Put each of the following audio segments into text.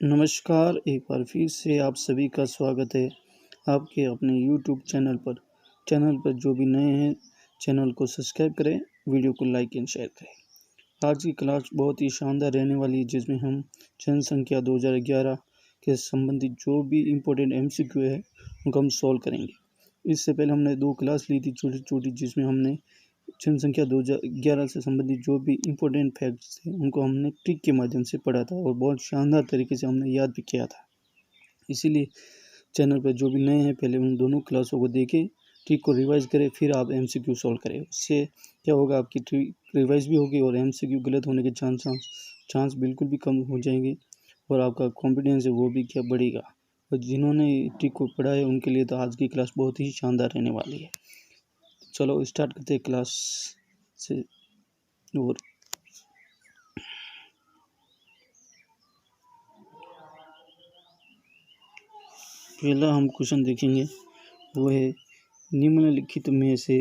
नमस्कार, एक बार फिर से आप सभी का स्वागत है आपके अपने यूट्यूब चैनल पर। चैनल पर जो भी नए हैं, चैनल को सब्सक्राइब करें, वीडियो को लाइक एंड शेयर करें। आज की क्लास बहुत ही शानदार रहने वाली है, जिसमें हम जनसंख्या 2011 के संबंधित जो भी इम्पोर्टेंट एमसीक्यू है, उनको हम सॉल्व करेंगे। इससे पहले हमने 2 क्लास ली थी छोटी-छोटी, जिसमें हमने जनसंख्या 2011 से संबंधित जो भी इम्पोर्टेंट फैक्ट्स थे, उनको हमने ट्रिक के माध्यम से पढ़ा था और बहुत शानदार तरीके से हमने याद भी किया था। इसीलिए चैनल पर जो भी नए हैं, पहले उन दोनों क्लासों को देखें, ट्रिक को रिवाइज़ करें, फिर आप एमसीक्यू सॉल्व करें। उससे क्या होगा, आपकी ट्रिक रिवाइज़ भी होगी और एमसीक्यू गलत होने के चांस बिल्कुल भी कम हो जाएंगे और आपका कॉन्फिडेंस है वो भी क्या बढ़ेगा। और जिन्होंने ट्रिक को पढ़ा है, उनके लिए तो आज की क्लास बहुत ही शानदार रहने वाली है। चलो स्टार्ट करते हैं क्लास से। और पहला हम क्वेश्चन देखेंगे, वो है निम्नलिखित में से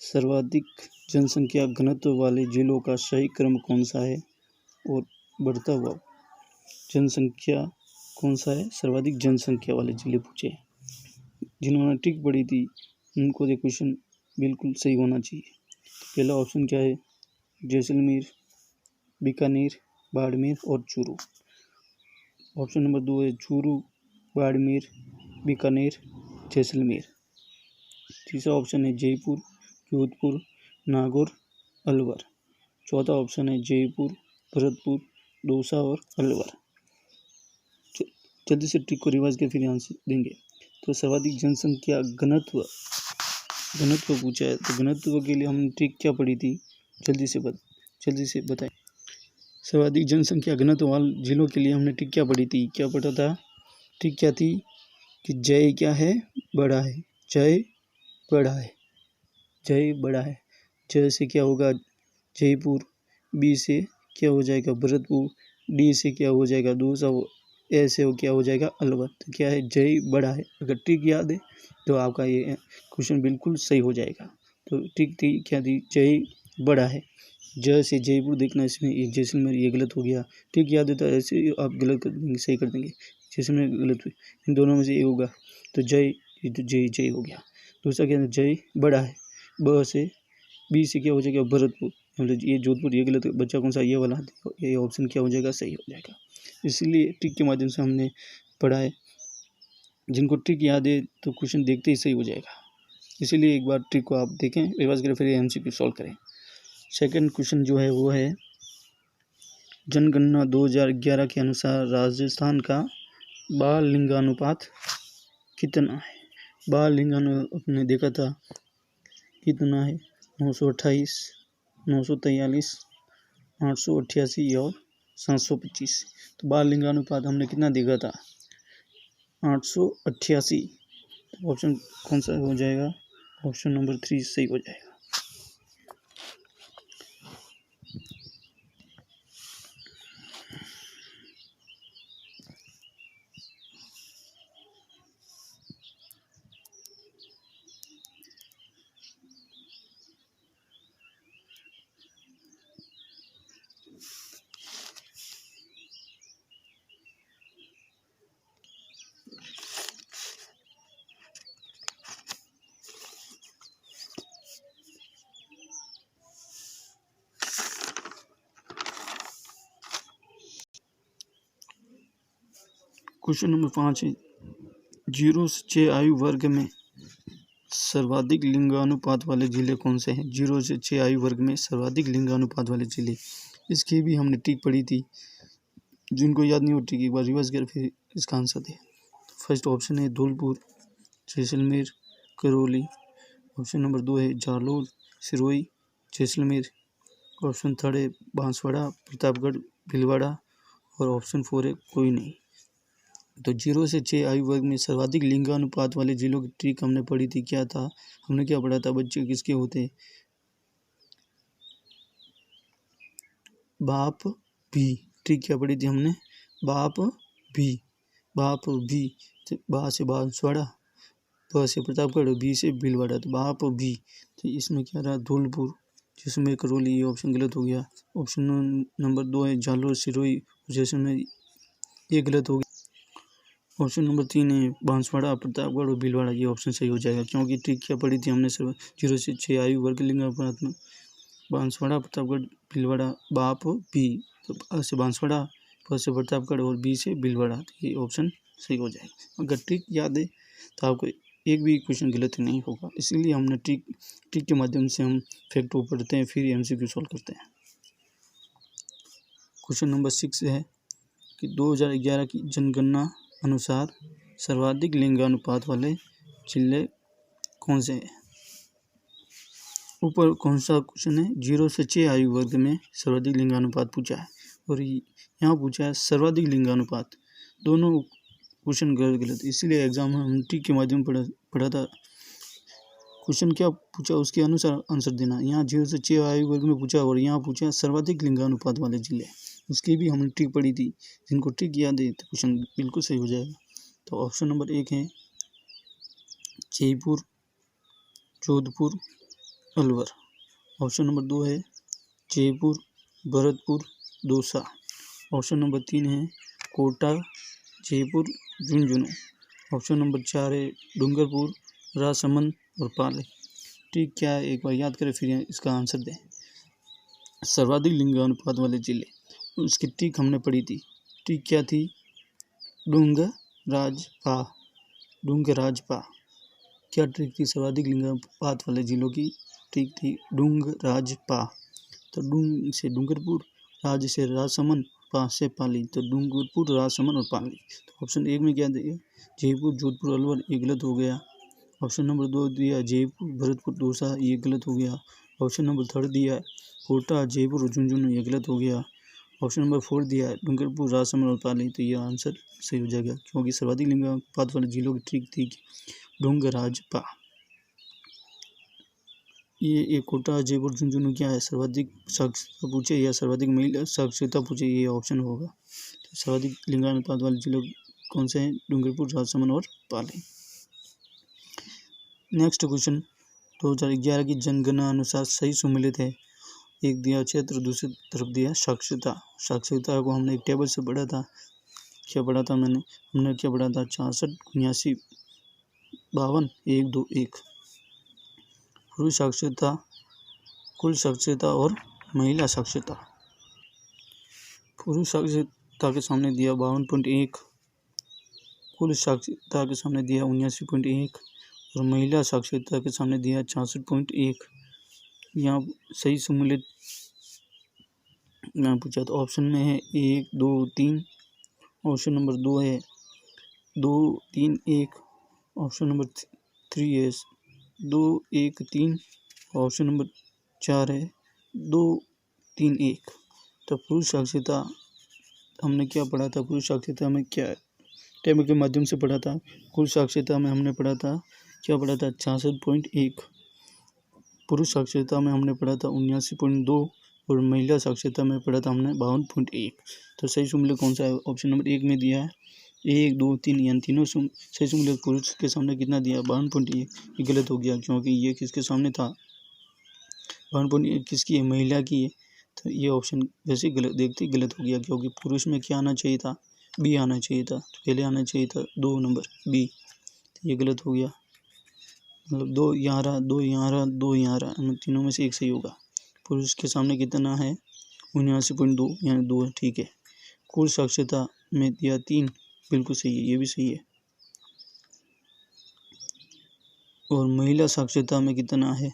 सर्वाधिक जनसंख्या घनत्व वाले जिलों का सही क्रम कौन सा है और बढ़ता हुआ जनसंख्या कौन सा है। सर्वाधिक जनसंख्या वाले जिले पूछे। जिन्होंने ट्रिक पढ़ी थी उनको ये क्वेश्चन बिल्कुल सही होना चाहिए। पहला ऑप्शन क्या है, जैसलमेर, बीकानेर, बाड़मेर और चूरू। ऑप्शन नंबर 2 है चूरू, बाड़मेर, बीकानेर, जैसलमेर। तीसरा ऑप्शन है जयपुर, जोधपुर, नागौर, अलवर। चौथा ऑप्शन है जयपुर, भरतपुर, दौसा और अलवर। जल्दी से ट्रिक को रिवाइज कर फिर आंसर देंगे। तो सर्वाधिक जनसंख्या घनत्व पूछा है, तो घनत्व के लिए हमने ट्रिक क्या पढ़ी थी, जल्दी से बताएं। सर्वाधिक जनसंख्या घनत्व वाले जिलों के लिए हमने ट्रिक क्या पढ़ी थी, क्या पढ़ा था। ट्रिक क्या थी कि जय क्या है, बड़ा है, जय बड़ा है, जय बड़ा है। जय से क्या होगा जयपुर, बी से क्या हो जाएगा भरतपुर, डी से क्या हो जाएगा दूसरा, ए से वो क्या हो जाएगा अलवर। तो क्या है, जय बड़ा है। अगर ट्रिक याद है तो आपका ये क्वेश्चन बिल्कुल सही हो जाएगा। तो ट्रिक थी क्या थी, जय बड़ा है। जय से जयपुर देखना, इसमें ये जैसलमेर ये गलत हो गया। ट्रिक याद है तो ऐसे आप गलत कर देंगे, सही कर देंगे। जैसलमेर गलत हुई, इन दोनों में से ये होगा। तो जय, ये तो जय हो गया। दूसरा क्या है, जय बड़ा है। ब से बी से क्या हो जाएगा भरतपुर, मतलब ये जोधपुर ये गलत, बच्चा कौन सा ये वाला, ये ऑप्शन क्या हो जाएगा, सही हो जाएगा। इसलिए ट्रिक के माध्यम से हमने पढ़ा है। जिनको ट्रिक याद है तो क्वेश्चन देखते ही सही हो जाएगा। इसीलिए एक बार ट्रिक को आप देखें, रिवाइज करें, फिर एमसीक्यू सॉल्व करें। सेकंड क्वेश्चन जो है वो है, जनगणना 2011 के अनुसार राजस्थान का बाल लिंगानुपात कितना है। बाल लिंगानुपात आपने देखा था कितना है, 928, 943, 888 और 725। तो बाल लिंगानुपात हमने कितना देखा था, 888। तो ऑप्शन कौन सा हो जाएगा, ऑप्शन नंबर 3 सही हो जाएगा। क्वेश्चन नंबर 5 है, 0 से 6 आयु वर्ग में सर्वाधिक लिंगानुपात वाले जिले कौन से हैं। 0 से 6 आयु वर्ग में सर्वाधिक लिंगानुपात वाले जिले, इसकी भी हमने ट्रिक पढ़ी थी। जिनको याद नहीं हो ट्रिक एक बार रिवाइज कर फिर इसका आंसर दे। फर्स्ट ऑप्शन है धौलपुर, जैसलमेर, करौली। ऑप्शन नंबर 2 है जालौर, सिरोही, जैसलमेर। ऑप्शन 3 है बांसवाड़ा, प्रतापगढ़, भीलवाड़ा। और ऑप्शन 4 है कोई नहीं। तो 0 से 6 आयु वर्ग में सर्वाधिक लिंगानुपात वाले जिलों की ट्रिक हमने पढ़ी थी। क्या था, हमने क्या पढ़ा था, बच्चे किसके होते, बाप भी। ट्रिक क्या पढ़ी थी हमने, बाप भी, बाप भी। बा से बांसवाड़ा, ब से प्रतापगढ़, बी से भीलवाड़ा। तो बाप भी, तो इसमें क्या रहा धौलपुर, जिसमें करौली। ये ऑप्शन गलत हो गया। ऑप्शन नंबर 2 है जालौर, सिरोही, जैसलमेर। ये गलत हो गया। ऑप्शन नंबर 3 है बांसवाड़ा, प्रतापगढ़ और भीलवाड़ा, ये ऑप्शन सही हो जाएगा क्योंकि ट्रिक क्या पढ़ी थी हमने सर 0 से 6 आयु वर्ग लिंगानुपात में। बांसवाड़ा, प्रतापगढ़, भीलवाड़ा, बाप बी, तो अ से बांसवाड़ा, प से प्रतापगढ़ और बी से भीलवाड़ा, तो ये ऑप्शन सही हो जाएगा। अगर ट्रिक याद है तो आपको एक भी क्वेश्चन गलत नहीं होगा, इसीलिए हमने ट्रिक के माध्यम से हम फैक्ट को पढ़ते हैं फिर MCQ सॉल्व करते हैं। क्वेश्चन नंबर 6 है कि 2011 की जनगणना अनुसार सर्वाधिक लिंगानुपात वाले जिले कौन से हैं। ऊपर कौन सा क्वेश्चन है, 0 से 6 आयु वर्ग में सर्वाधिक लिंगानुपात पूछा है और यहाँ पूछा है सर्वाधिक लिंगानुपात। दोनों क्वेश्चन गलत, इसीलिए एग्जाम में हम ट्रिक के माध्यम पढ़ा था। क्वेश्चन क्या पूछा उसके अनुसार आंसर देना। यहाँ 0 से 6 आयु वर्ग में पूछा और यहाँ पूछा सर्वाधिक लिंगानुपात वाले जिले, उसकी भी हमने ट्रिक पढ़ी थी। जिनको ट्रिक याद है तो क्वेश्चन बिल्कुल सही हो जाएगा। तो ऑप्शन नंबर 1 है जयपुर, जोधपुर, अलवर। ऑप्शन नंबर 2 है जयपुर, भरतपुर, दौसा। ऑप्शन नंबर 3 है कोटा, जयपुर, झुंझुनू। ऑप्शन नंबर 4 है डूंगरपुर, राजसमंद और पाली। ठीक क्या है एक बार याद करें फिर इसका आंसर दें। सर्वाधिक लिंगानुपात वाले जिले, उसकी ट्रिक हमने पढ़ी थी। ट्रिक क्या थी, डूंगराजपा। क्या ट्रिक थी सर्वाधिक लिंगानुपात वाले जिलों की, ट्रिक थी डूंगराजपा। तो डूंग से डूंगरपुर, राज से राजसमंद, पा से पाली, तो डूंगरपुर, राजसमंद और पाली। तो ऑप्शन 1 में क्या दिया, जयपुर, जोधपुर, अलवर, ये गलत हो गया। ऑप्शन नंबर 2 दिया जयपुर, भरतपुर, दौसा, ये गलत हो गया। ऑप्शन नंबर 3 दिया कोटा, जयपुर और झुंझुनू, ये गलत हो गया। ऑप्शन नंबर 4 दिया है डूंगरपुर, राजसमंद और पाली, तो ये आंसर सही हो जाएगा क्योंकि सर्वाधिक लिंगानुपात वाले जिलों की ट्रिक थी डूंगराजपा। ये एक कोटा, जयपुर, झुंझुनू क्या है, सर्वाधिक साक्षरता पूछे या सर्वाधिक महिला साक्षरता पूछे, ये ऑप्शन होगा। तो सर्वाधिक लिंगानुपात वाले जिले कौन से हैं, डूंगरपुर, राजसमंद और पाली। नेक्स्ट क्वेश्चन 2011 की जनगणना अनुसार सही सुमेलित है। एक दिया क्षेत्र, दूसरी तरफ दिया साक्षरता। साक्षरता को हमने एक टेबल से पढ़ा था। क्या पढ़ा था हमने क्या पढ़ा था, 66, 79, 52, 1, 2, 1। पुरुष साक्षरता, कुल साक्षरता और महिला साक्षरता। पुरुष साक्षरता के सामने दिया 52.1, कुल साक्षरता के सामने दिया 79.1 और महिला साक्षरता के सामने दिया 66.1। यहाँ सही सुमेलित यहाँ पूछा तो ऑप्शन में है 1, 2, 3। ऑप्शन नंबर 2 है 2, 3, 1। ऑप्शन नंबर 3 है 2, 1, 3। ऑप्शन नंबर 4 है 2, 3, 1। तो पुरुष साक्षरता हमने क्या पढ़ा था, पुरुष साक्षरता में क्या टेबल के माध्यम से पढ़ा था। कुल साक्षरता में हमने पढ़ा था, क्या पढ़ा था, 66.1। पुरुष साक्षरता में हमने पढ़ा था 79.2 और महिला साक्षरता में पढ़ा था हमने 52.1। तो सही सुमेलित कौन सा है, ऑप्शन नंबर 1 में दिया है 1, 2, 3, यानी तीनों सही सुमेलित। पुरुष के सामने कितना दिया, 52.1, ये गलत हो गया क्योंकि ये किसके सामने था, 52.1 किसकी है, महिला की है। तो ये ऑप्शन वैसे गलत देखते गलत हो गया क्योंकि पुरुष में क्या आना चाहिए था, बी आना चाहिए था, तो पहले आना चाहिए था 2 नंबर बी, तो ये गलत हो गया। मतलब 2 यहाँ रहा, 2 यहाँ रहा, 2 यहाँ रहा, इन तीनों में से एक सही होगा। पुरुष के सामने कितना है, 79.2, यानी 2 है, ठीक है। कुल साक्षरता में दिया 3, बिल्कुल सही है, ये भी सही है। और महिला साक्षरता में कितना है,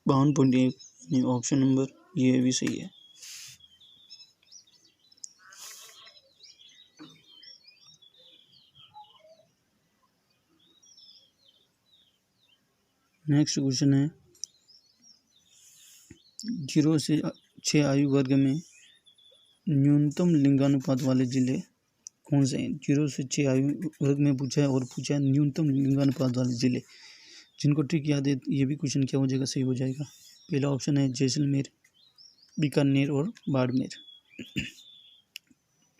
52.1, ऑप्शन नंबर ये भी सही है। नेक्स्ट क्वेश्चन है 0 से 6 आयु वर्ग में न्यूनतम लिंगानुपात वाले जिले कौन से हैं। 0 से 6 आयु वर्ग में पूछा है और पूछा है न्यूनतम लिंगानुपात वाले जिले। जिनको ट्रिक याद है ये भी क्वेश्चन क्या हो जाएगा, सही हो जाएगा। पहला ऑप्शन है जैसलमेर, बीकानेर और बाड़मेर।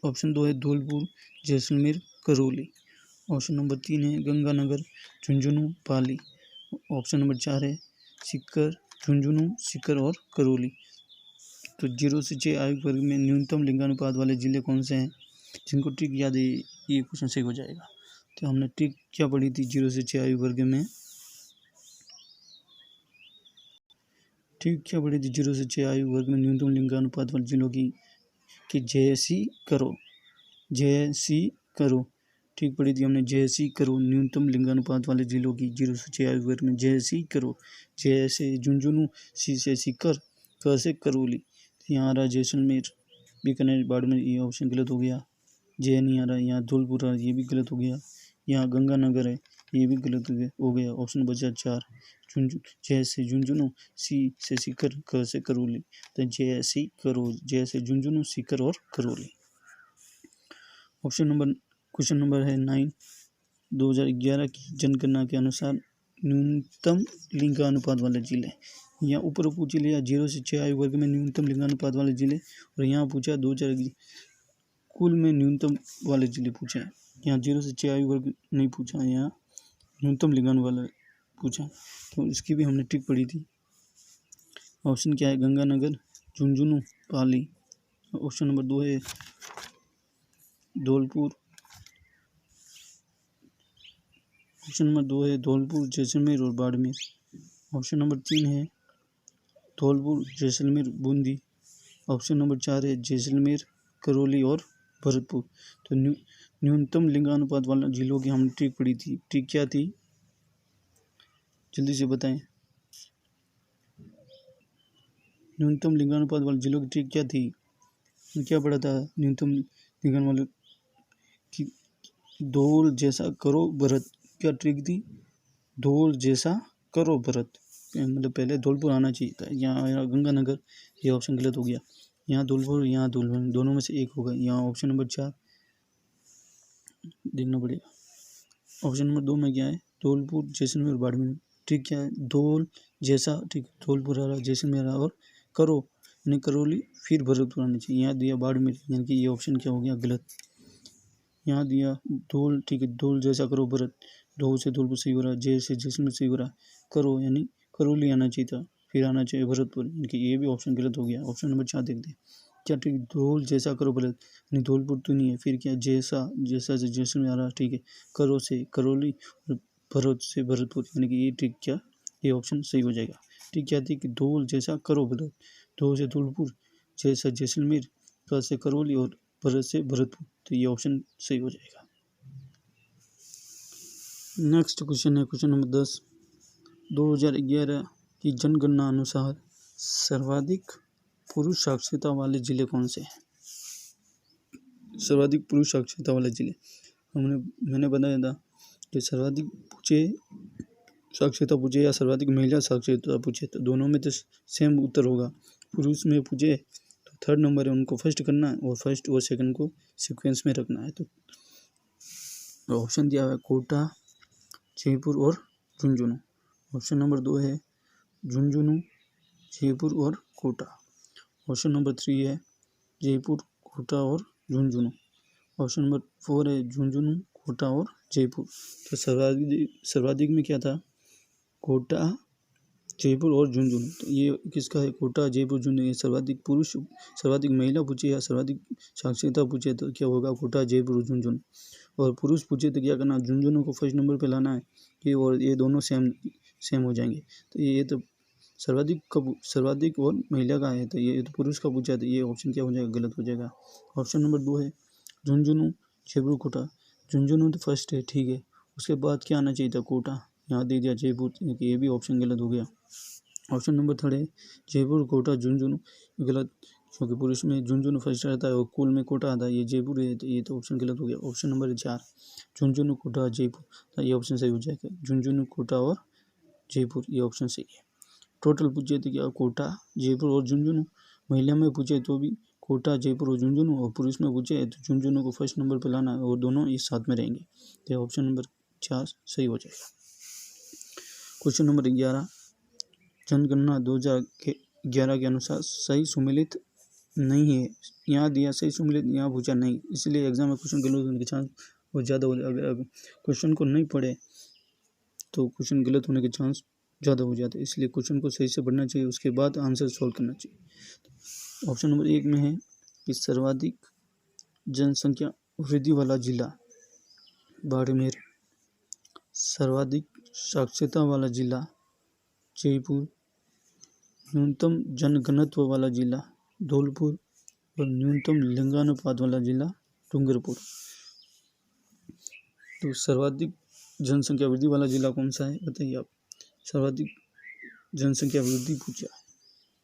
ऑप्शन 2 है धौलपुर, जैसलमेर, करौली। ऑप्शन नंबर 3 है गंगानगर, झुंझुनू, पाली। ऑप्शन नंबर 4 है सीकर, झुंझुनू, सीकर और करौली। तो 0 से 6 आयु वर्ग में न्यूनतम लिंगानुपात वाले जिले कौन से हैं? जिनको ट्रिक याद है ये क्वेश्चन सही हो जाएगा। तो हमने ट्रिक क्या पढ़ी थी 0 से 6 आयु वर्ग में? ट्रिक क्या पढ़ी थी 0 से 6 आयु वर्ग में न्यूनतम लिंगानुपात वाले जिलों की कि जैसी करो। ठीक पढ़ी थी हमने, जैसी करो न्यूनतम लिंगानुपात वाले जिलों की 0 से 6 आयु वर्ग में। जैसी करो, जैसे झुंझुनू, सी से सीकर, क से करौली। तो यहाँ आ रहा जैसलमेर, बीकानेर, बाड़मेर, ये ऑप्शन गलत हो गया। जय नहीं आ रहा, यहाँ धौलपुर आ रहा, ये भी गलत हो गया। यहाँ गंगानगर है, ये भी गलत हो गया। ऑप्शन बचा 4, जय से झुंझुनू, सी से सीकर, क से करौली। तो जैसी करो, जय से झुंझुनू, सीकर और करौली। क्वेश्चन नंबर है 9। 2011 की जनगणना के अनुसार न्यूनतम लिंगानुपात वाले जिले। यहाँ ऊपर पूछ लिया 0 से 6 आयु वर्ग में न्यूनतम लिंगानुपात वाले जिले, और यहाँ पूछा 2000 कुल में न्यूनतम वाले जिले पूछा है। यहाँ 0 से 6 आयु वर्ग नहीं पूछा, यहाँ न्यूनतम लिंगानुपात वाले पूछा। तो इसकी भी हमने ट्रिक पढ़ी थी। ऑप्शन क्या है? गंगानगर, झुंझुनू, पाली। ऑप्शन नंबर 2 है धौलपुर। ऑप्शन नंबर 2 है धौलपुर, जैसलमेर और बाड़मेर। ऑप्शन नंबर 3 है धौलपुर, जैसलमेर, बूंदी। ऑप्शन नंबर 4 है जैसलमेर, करौली और भरतपुर। तो न्यूनतम लिंगानुपात वाला जिलों की हमने ट्रिक पढ़ी थी। ट्रिक क्या थी? जल्दी से बताएं। न्यूनतम लिंगानुपात वाले जिलों की ट्रिक क्या थी? क्या पढ़ा था न्यूनतम लिंगानुपात वाले की? धौल जैसा करो भरत। क्या ट्रिक थी? धौल जैसा करो भरत, मतलब पहले धौलपुर आना चाहिए था। यहाँ गंगानगर, ये ऑप्शन गलत हो गया। यहाँ धौलपुर, यहाँ धौलपुर, दोनों में से एक होगा। यहाँ ऑप्शन नंबर 4 देखना पड़ेगा। ऑप्शन नंबर 2 में क्या है? धौलपुर, जैसलमेर और बाड़मेर। ठीक क्या है? धौल जैसा, ठीक, धौलपुर आ रहा, जैसलमेर आ रहा, और करो यानी करौली, फिर भरतपुर आना चाहिए। यहाँ दिया बाड़मेर, यानी कि ये ऑप्शन क्या हो गया? गलत। यहाँ दिया धौल, ठीक है, धौल जैसा करो भरत, धौल से धौलपुर सही हो रहा, जय से जैसलमेर सही हो रहा, करो यानी करौली आना चाहिए था, फिर आना चाहिए भरतपुर, यानी कि ये भी ऑप्शन गलत हो गया। ऑप्शन नंबर 4 देखते हैं क्या ठीक? धौल जैसा करो भरत, यानी धौलपुर तो नहीं है, फिर क्या? जैसा से जैसलमेर आ रहा, ठीक है, करो से करौली, और भरत से भरतपुर, यानी कि ये ठीक क्या? ये ऑप्शन सही हो जाएगा। ठीक क्या थी? कि धौल जैसा करो भरत, धौल से धौलपुर, जैसा जैसलमेर, का से करौली और भरत से भरतपुर। तो ये ऑप्शन सही हो जाएगा। नेक्स्ट क्वेश्चन है क्वेश्चन नंबर 10। 2011 की जनगणना अनुसार सर्वाधिक पुरुष साक्षरता वाले जिले कौन से हैं? सर्वाधिक पुरुष साक्षरता वाले जिले मैंने बताया था कि सर्वाधिक साक्षरता पूछे या सर्वाधिक महिला साक्षरता पूछे तो दोनों में तो सेम उत्तर होगा। पुरुष में पूछे तो 3rd नंबर है, उनको फर्स्ट करना है, और फर्स्ट और सेकंड को सीक्वेंस में रखना है। तो ऑप्शन दिया हुआ है कोटा, जयपुर और झुंझुनू। ऑप्शन नंबर 2 है झुंझुनू, जयपुर और कोटा। ऑप्शन नंबर 3 है जयपुर, कोटा और झुंझुनू। ऑप्शन नंबर 4 है झुंझुनू, कोटा और जयपुर। तो सर्वाधिक में क्या था? कोटा, जयपुर और झुंझुनू। तो ये किसका है? कोटा, जयपुर, झुंझुनू। ये सर्वाधिक पुरुष, सर्वाधिक महिला पूछे या सर्वाधिक साक्षरता पूछे तो क्या होगा? कोटा, जयपुर और झुंझुनू। और पुरुष पूछे तो क्या करना? झुंझुनू को फर्स्ट नंबर पे लाना है, ये और ये दोनों सेम हो जाएंगे। तो ये तो सर्वाधिक और महिला का है, तो ये तो पुरुष का पूछा, तो ये ऑप्शन क्या हो जाएगा? गलत हो जाएगा। ऑप्शन नंबर 2 है झुंझुनू, जयपुर, कोटा। झुंझुनू तो फर्स्ट है, ठीक है, उसके बाद क्या आना चाहिए था? कोटा, यहाँ दे दिया जयपुर, ये भी ऑप्शन गलत हो गया। ऑप्शन नंबर 3 है जयपुर, कोटा, झुंझुनू, गलत, क्योंकि पुरुष में झुंझुनू फर्स्ट रहता है और कुल में कोटा आता है, ये जयपुर है, तो ये तो ऑप्शन गलत हो गया। ऑप्शन नंबर 4 झुंझुनू, कोटा, जयपुर, तो ये ऑप्शन सही हो जाएगा। झुंझुनू, कोटा और जयपुर, ये ऑप्शन सही है। टोटल पूछे तो क्या? कोटा, जयपुर और झुंझुनू। महिला में पूछे तो भी कोटा, जयपुर और झुंझुनू, और पुरुष में पूछे तो झुंझुनू को फर्स्ट नंबर पर लाना है और दोनों एक साथ में रहेंगे, तो ऑप्शन नंबर 4 सही हो जाएगा। Question number 11। जनगणना 2011 के अनुसार सही सुमेलित नहीं है। यहाँ दिया सही सुमेलित, यहाँ पूछा नहीं, इसलिए एग्जाम में क्वेश्चन गलत होने के चांस बहुत ज़्यादा हो जाए। अगर क्वेश्चन को नहीं पढ़े तो क्वेश्चन गलत होने के चांस ज़्यादा हो जाते हैं, इसलिए क्वेश्चन को सही से पढ़ना चाहिए, उसके बाद आंसर सॉल्व करना चाहिए। ऑप्शन नंबर 1 में है कि सर्वाधिक जनसंख्या वृद्धि वाला जिला बाड़मेर, सर्वाधिक साक्षरता वाला जिला जयपुर, न्यूनतम जनघनत्व वाला जिला धौलपुर और न्यूनतम लिंगानुपात वाला जिला डूंगरपुर। तो सर्वाधिक जनसंख्या वृद्धि वाला जिला कौन सा है बताइए आप। सर्वाधिक जनसंख्या वृद्धि पूछा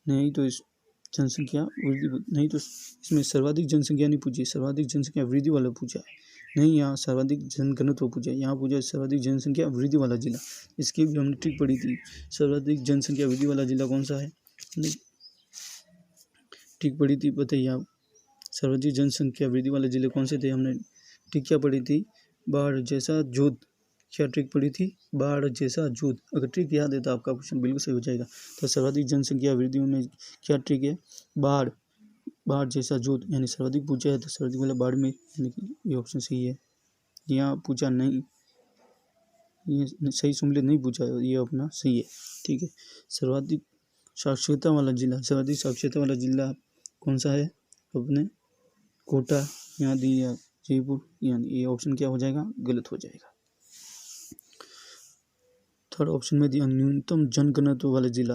नहीं तो इस जनसंख्या वृद्धि नहीं तो इसमें सर्वाधिक जनसंख्या नहीं पूछी, सर्वाधिक जनसंख्या वृद्धि वाला पूछा है। नहीं, यहाँ सर्वाधिक जनघनत्व पूछा है, यहाँ पूछा सर्वाधिक जनसंख्या वृद्धि वाला जिला। इसकी भी हमने ट्रिक पढ़ी थी। सर्वाधिक जनसंख्या वृद्धि वाला जिला कौन सा है, ट्रिक पढ़ी थी, बताइए आप। सर्वाधिक जनसंख्या वृद्धि वाले जिले कौन से थे, हमने ट्रिक क्या पढ़ी थी, बाढ़ जैसा जोध। क्या ट्रिक पढ़ी थी, बाढ़ जैसा जोध। अगर ट्रिक याद है तो आपका क्वेश्चन बिल्कुल सही हो जाएगा। तो सर्वाधिक जनसंख्या वृद्धि में क्या ट्रिक है, बाढ़ जैसा जोध, यानी सर्वाधिक पूछा है तो सर्वाधिक वाला बाढ़ में, यानी कि ये ऑप्शन सही है। यहाँ पूछा नहीं, ये सही सम्मिलित नहीं पूछा है, ये अपना सही है, ठीक है। सर्वाधिक साक्षरता वाला जिला, सर्वाधिक साक्षरता वाला जिला कौन सा है अपने कोटा, यहाँ दिया जयपुर, यानी ये ऑप्शन क्या हो जाएगा, गलत हो जाएगा। थर्ड ऑप्शन में दिया न्यूनतम जनघनत्व वाला जिला,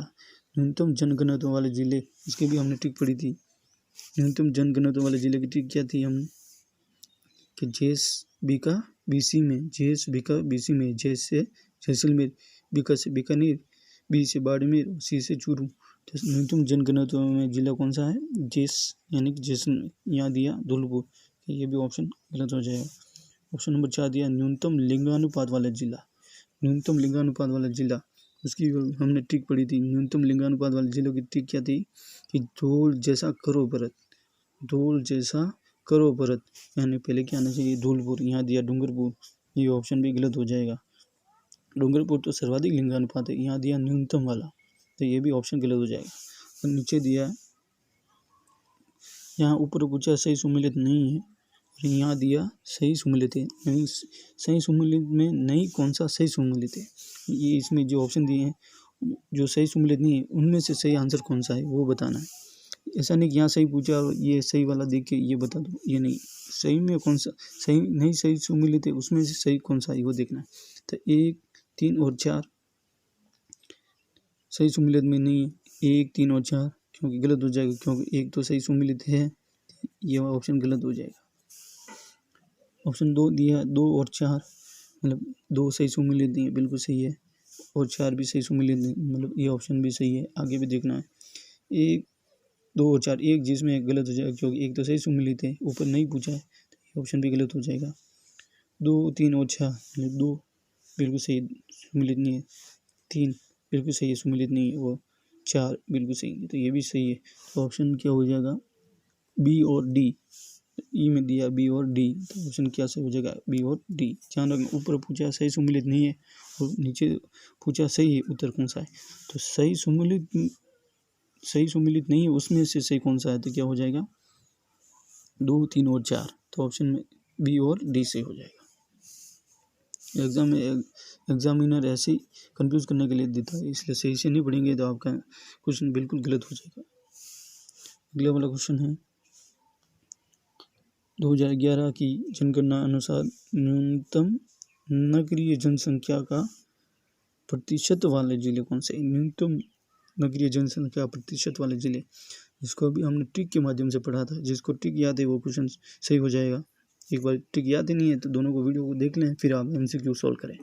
न्यूनतम जनघनत्व वाले जिले, इसकी भी हमने ट्रिक पढ़ी थी। न्यूनतम जनघनत्व वाले जिले की ट्रिक क्या थी हम कि JS का BC में, जैसे जैसलमेर, बीका से बीकानेर, B से बाड़मेर, C से चूरू। तो न्यूनतम जनघनत्व में जिला कौन सा है, यानी कि जैसलमेर, यहाँ दिया धौलपुर। ये भी ऑप्शन गलत हो जाएगा। ऑप्शन नंबर 4 दिया न्यूनतम लिंगानुपात वाला जिला, न्यूनतम लिंगानुपात वाला जिला, उसकी हमने ट्रिक पढ़ी थी। न्यूनतम लिंगानुपात वाले जिलों की ट्रिक क्या थी कि धूल जैसा करो परत, धूल जैसा करो परत, यानी पहले क्या आना चाहिए, धौलपुर, यहाँ दिया डूंगरपुर। ये ऑप्शन भी गलत हो जाएगा। डूंगरपुर तो सर्वाधिक लिंगानुपात है, यहाँ दिया न्यूनतम वाला, तो ये भी ऑप्शन गलत हो जाएगा। और नीचे दिया, यहाँ ऊपर पूछा सही सुमेलित नहीं है, और यहाँ दिया सही सुमेलित है। नहीं, सही सुमेलित में नहीं, कौन सा सही सुमेलित है, ये इसमें जो ऑप्शन दिए हैं जो सही सुमेलित नहीं है उनमें से सही आंसर कौन सा है वो बताना है। ऐसा नहीं कि यहाँ सही पूछा और ये सही वाला देख के ये बता दो, ये नहीं, सही में कौन सा सही नहीं, सही सुमेलित है उसमें से सही कौन सा है वो देखना है। तो 1, 3 और 4 सही सुमेलित में नहीं है, 1, 3 और 4 क्योंकि गलत हो जाएगा, क्योंकि 1 तो सही सुमेलित है, ये ऑप्शन गलत हो जाएगा। ऑप्शन 2 दिया 2 और 4, मतलब 2 सही सुमेलित नहीं है, बिल्कुल सही है, और 4 भी सही सुमेलित नहीं, मतलब ये ऑप्शन भी सही है। आगे भी देखना है, 1, 2 और 4, 1 जिसमें गलत हो जाएगा क्योंकि 1 तो सही सुमेलित है, ऊपर नहीं पूछा है, तो ये ऑप्शन भी गलत हो जाएगा। 2, 3 और 6, मतलब 2 बिल्कुल सही सुमेलित नहीं है, 3 बिल्कुल सही है सुमेलित नहीं है, और 4 बिल्कुल सही है, तो ये भी सही है। तो ऑप्शन क्या हो जाएगा, B और D। ई में दिया B और D, तो ऑप्शन क्या से हो जाएगा, B और D। ध्यान रखना, ऊपर पूछा सही सुमेलित नहीं है और नीचे पूछा सही है, उत्तर कौन सा है। तो सही सुमेलित नहीं है उसमें से सही कौन सा है, तो क्या हो जाएगा 2, 3 और 4, तो ऑप्शन में B और D से हो जाएगा। एग्जाम में एग्जामिनर ऐसे ही कंफ्यूज करने के लिए देता है, इसलिए सही से नहीं पढ़ेंगे तो आपका क्वेश्चन बिल्कुल गलत हो जाएगा। अगला वाला क्वेश्चन है 2011 की जनगणना अनुसार न्यूनतम नगरीय जनसंख्या का प्रतिशत वाले जिले कौन से, न्यूनतम नगरीय जनसंख्या प्रतिशत वाले जिले, इसको भी हमने ट्रिक के माध्यम से पढ़ा था। जिसको ट्रिक याद है वो क्वेश्चन सही हो जाएगा। एक बार ट्रिक याद ही नहीं है तो दोनों को वीडियो को देख लें, फिर आप MCQ सॉल्व करें।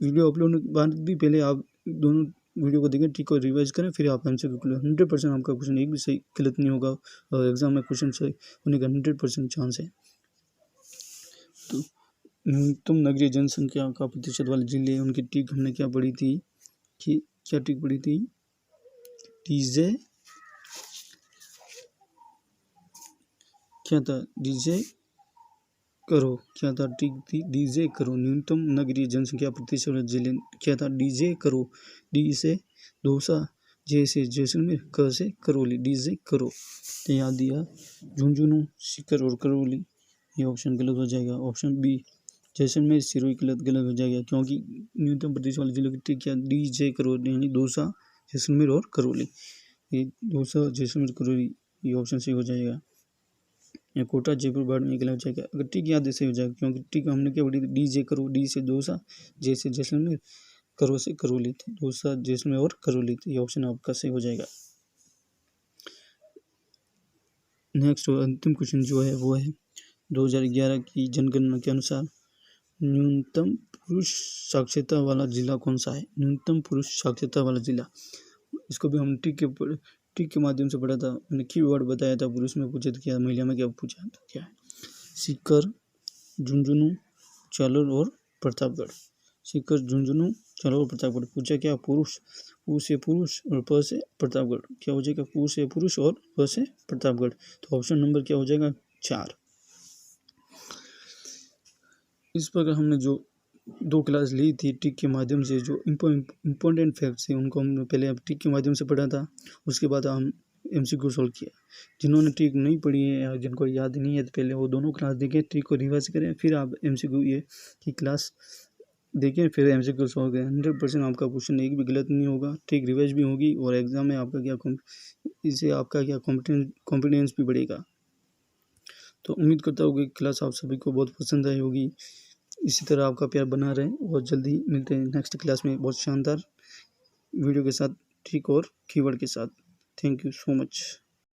वीडियो अपलोड के बाद भी पहले आप दोनों वीडियो को देखें, ट्रिक को रिवाइज करें, फिर आप MCQ 100% आपका क्वेश्चन एक भी सही गलत नहीं होगा, और एग्जाम में क्वेश्चन सही होने का 100% चांस है। तो न्यूनतम नगरीय जनसंख्या का प्रतिशत वाले जिले, उनकी ट्रिक हमने क्या पढ़ी थी कि क्या ट्रिक पढ़ी थी, डीजे क्या था, डीजे करो, क्या था ट्रिक थी, डीजे करो। न्यूनतम नगरीय जनसंख्या प्रतिशत वाले जिले क्या था, डीजे करो, डी से दौसा, जे से जैसलमेर, क से करौली, डीजे करो। तो याद दिया झुंझुनू, सीकर और करौली, ये ऑप्शन गलत हो जाएगा। ऑप्शन B जैसलमेर, सिरोही गलत हो जाएगा, क्योंकि न्यूनतम प्रतिशत वाले जिलों की ट्रिक क्या, डीजे करो, यानी दौसा, जैसलमेर और करौली। ये दौसा जैसलमेर करौली, ये ऑप्शन सही हो जाएगा। या कोटा जयपुर बाड़मेर के लिए हो जाएगा। अगर टिक याद ऐसे हो जाएगा, क्योंकि टिक हमने क्या पढ़ी थी, डी जे करो, डी से दौसा, जे से जैसलमेर, करो से करौली थी, दौसा जैसलमेर और करौली थी। ये ऑप्शन आपका सही हो जाएगा। नेक्स्ट अंतिम क्वेश्चन जो है वो है 2011 की जनगणना के अनुसार न्यूनतम पुरुष साक्षरता वाला जिला कौन सा है? न्यूनतम पुरुष साक्षरता वाला जिला, इसको भी हम टिक के माध्यम से पढ़ा था। मैंने कीवर्ड बताया था, पुरुष में पूछा था क्या, महिला में क्या पूछा था, क्या है? सीकर, झुंझुनू, जालोर और प्रतापगढ़। सीकर, झुंझुनू, जालोर और प्रतापगढ़। पूछा क्या? पुरुष, उ से पुरुष और प से प्रतापगढ़। क्या हो जाएगा? पु से पुरुष और प से प्रतापगढ़। तो ऑप्शन नंबर क्या हो जाएगा? 4। इस प्रकार हमने जो 2 क्लास ली थी टिक के माध्यम से, जो इम्पोर्टेंट फैक्ट्स हैं उनको हमने पहले टिक के माध्यम से पढ़ा था। उसके बाद हम MCQ सॉल्व किया। जिन्होंने टिक नहीं पढ़ी है या जिनको याद नहीं है तो पहले वो दोनों क्लास देखें, टिक को रिवाइज करें, फिर आप MCQ ये की क्लास देखें, फिर MCQ सॉल्व करें। 100% आपका क्वेश्चन एक भी गलत नहीं होगा, टिक रिवाइज भी होगी और एग्जाम में आपका क्या इससे आपका क्या कॉन्फिडेंस भी बढ़ेगा। तो उम्मीद करता हूँ कि क्लास आप सभी को बहुत पसंद आई होगी। इसी तरह आपका प्यार बना रहे और जल्दी मिलते हैं नेक्स्ट क्लास में बहुत शानदार वीडियो के साथ, ठीक और कीवर्ड के साथ। Thank you so much.